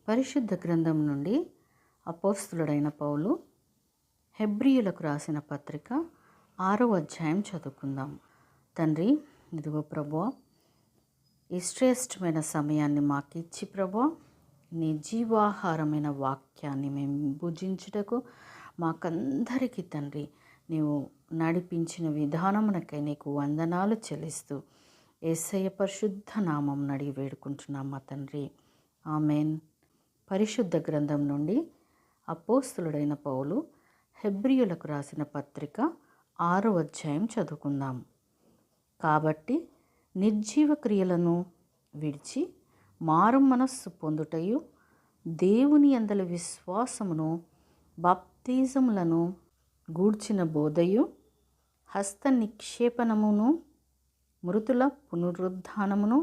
పరిశుద్ధ గ్రంథం నుండి అపోస్తలుడైన పౌలు హెబ్రీయులకు రాసిన పత్రిక 6వ అధ్యాయం చదువుకుందాం. తండ్రి, ఇదిగో ప్రభువా, ఈ శ్రేష్టమైన సమయాన్ని మాకు ఇచ్చి ప్రభువా, నీ జీవాహారమైన వాక్యాన్ని మేము భుజించుటకు మాకందరికీ తండ్రి నీవు నడిపించిన విధానమునకై నీకు వందనాలు చెల్లిస్తూ యేసయ్య పరిశుద్ధ నామం అడిగి వేడుకుంటున్నాం మా తండ్రి, ఆమెన్. పరిశుద్ధ గ్రంథం నుండి అపోస్తలుడైన పౌలు హెబ్రీయులకు రాసిన పత్రిక 6వ అధ్యాయం చదువుకుందాం. కాబట్టి నిర్జీవ క్రియలను విడిచి మారు మనస్సు పొందుటయు, దేవుని యందలి విశ్వాసమును బాప్తిజములను గూర్చిన బోధయు, హస్త నిక్షేపణమును, మృతుల పునరుద్ధానమును,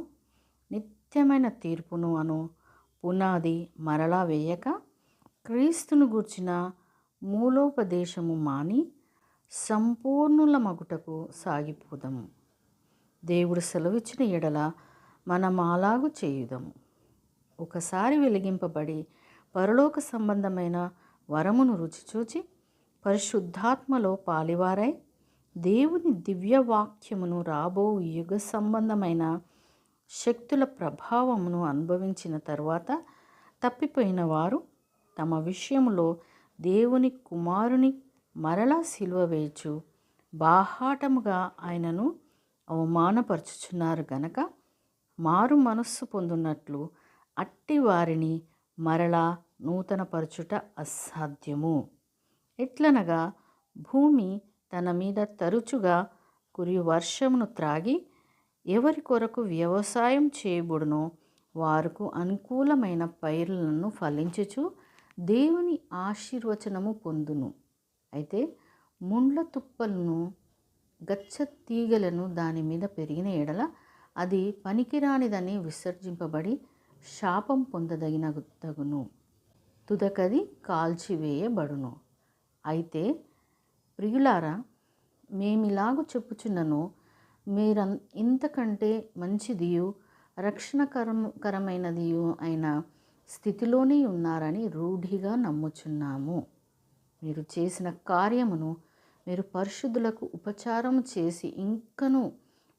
నిత్యమైన తీర్పును అను పునాది మరలా వేయక, క్రీస్తును గూర్చిన మూలోపదేశము మాని సంపూర్ణుల మగుటకు సాగిపోదము. దేవుడు సెలవిచ్చిన ఎడల మనం అలాగు చేయుదము. ఒకసారి వెలిగింపబడి పరలోక సంబంధమైన వరమును రుచిచూచి పరిశుద్ధాత్మలో పాలివారై దేవుని దివ్యవాక్యమును రాబో యుగ సంబంధమైన శక్తుల ప్రభావమును అనుభవించిన తర్వాత తప్పిపోయిన వారు తమ విషయములో దేవుని కుమారుని మరలా సిలువ వేయచు బాహాటముగా ఆయనను అవమానపరచుచున్నారు గనక, మారు మనస్సు పొందునట్లు అట్టి వారిని మరలా నూతనపరచుట అసాధ్యము. ఎట్లనగా భూమి తన మీద తరచుగా కురియు వర్షమును త్రాగి ఎవరి కొరకు వ్యవసాయం చేయబడునో వారికి అనుకూలమైన పైరులను ఫలించుచు దేవుని ఆశీర్వచనము పొందును. అయితే ముండ్ల తుప్పలను గచ్చ తీగలను దాని మీద పెరిగిన ఎడల అది పనికిరానిదని విసర్జింపబడి శాపం పొందదగినగును, తుదకది కాల్చివేయబడును. అయితే ప్రియులారా, మేమిలాగు చెప్పుచున్నను, మీరు ఇంతకంటే మంచిదియు రక్షణకరమైనదియు అయిన స్థితిలోనే ఉన్నారని రూఢిగా నమ్ముచున్నాము. మీరు చేసిన కార్యమును మీరు పరిశుద్ధులకు ఉపచారం చేసి ఇంకను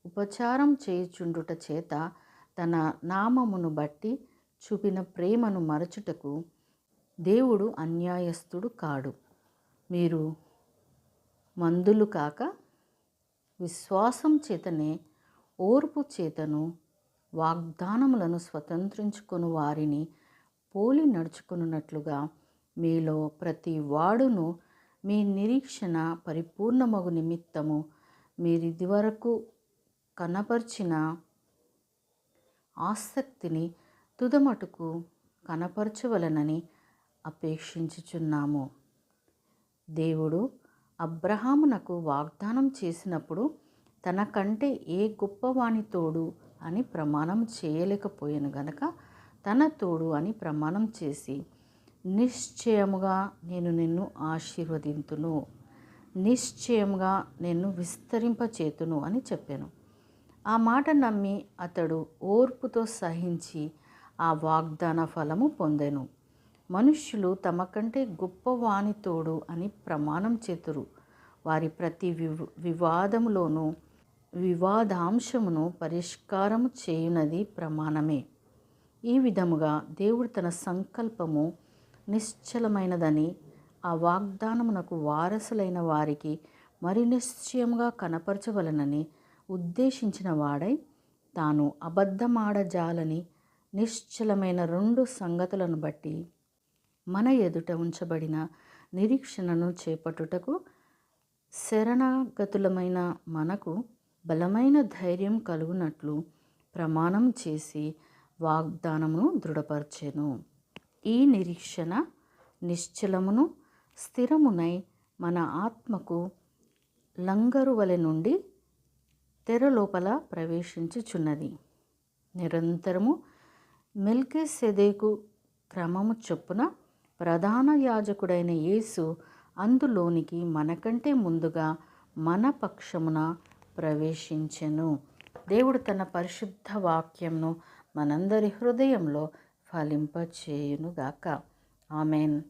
ఉపచారం చేయుచుండుట చేత తన నామమును బట్టి చూపిన ప్రేమను మరచుటకు దేవుడు అన్యాయస్థుడు కాడు. మీరు మందులు కాక విశ్వాసం చేతనే ఓర్పు చేతను వాగ్దానములను స్వతంత్రించుకొని వారిని పోలి నడుచుకున్నట్లుగా మీలో ప్రతి వాడును మీ నిరీక్షణ పరిపూర్ణమగు నిమిత్తము మీరిదివరకు కనపర్చిన ఆసక్తిని తుదమటుకు కనపరచవలనని అపేక్షించుచున్నాము. దేవుడు అబ్రహామునకు వాగ్దానం చేసినప్పుడు తనకంటే ఏ గొప్పవాని తోడు అని ప్రమాణం చేయలేకపోయాను గనక తన తోడు అని ప్రమాణం చేసి, నిశ్చయముగా నేను నిన్ను ఆశీర్వదింతును, నిశ్చయముగా నిన్ను విస్తరింపచేతును అని చెప్పాను. ఆ మాట నమ్మి అతడు ఓర్పుతో సహించి ఆ వాగ్దాన ఫలము పొందెను. మనుష్యులు తమకంటే గొప్పవాని తోడు అని ప్రమాణం చేతురు. వారి ప్రతి వివాదములోనూ వివాదాంశమును పరిష్కారము చేయునది ప్రమాణమే. ఈ విధముగా దేవుడు తన సంకల్పము నిశ్చలమైనదని ఆ వాగ్దానమునకు వారసులైన వారికి మరి నిశ్చయముగా కనపరచవలనని ఉద్దేశించిన వాడై తాను అబద్ధమాడజాలని నిశ్చలమైన 2 సంగతులను బట్టి మన ఎదుట ఉంచబడిన నిరీక్షణను చేపట్టుటకు శరణాగతులమైన మనకు బలమైన ధైర్యం కలుగునట్లు ప్రమాణం చేసి వాగ్దానమును దృఢపరచెను. ఈ నిరీక్షణ నిశ్చలమును స్థిరమునై మన ఆత్మకు లంగరు వలె నుండి తెర లోపల ప్రవేశించుచున్నది. నిరంతరము మెల్కీసెదెకు క్రమము చొప్పున ప్రధాన యాజకుడైన యేసు అందులోనికి మనకంటే ముందుగా మన పక్షమున ప్రవేశించెను. దేవుడు తన పరిశుద్ధ వాక్యంను మనందరి హృదయంలో ఫలింపచేయునుగాక. ఆమెన్.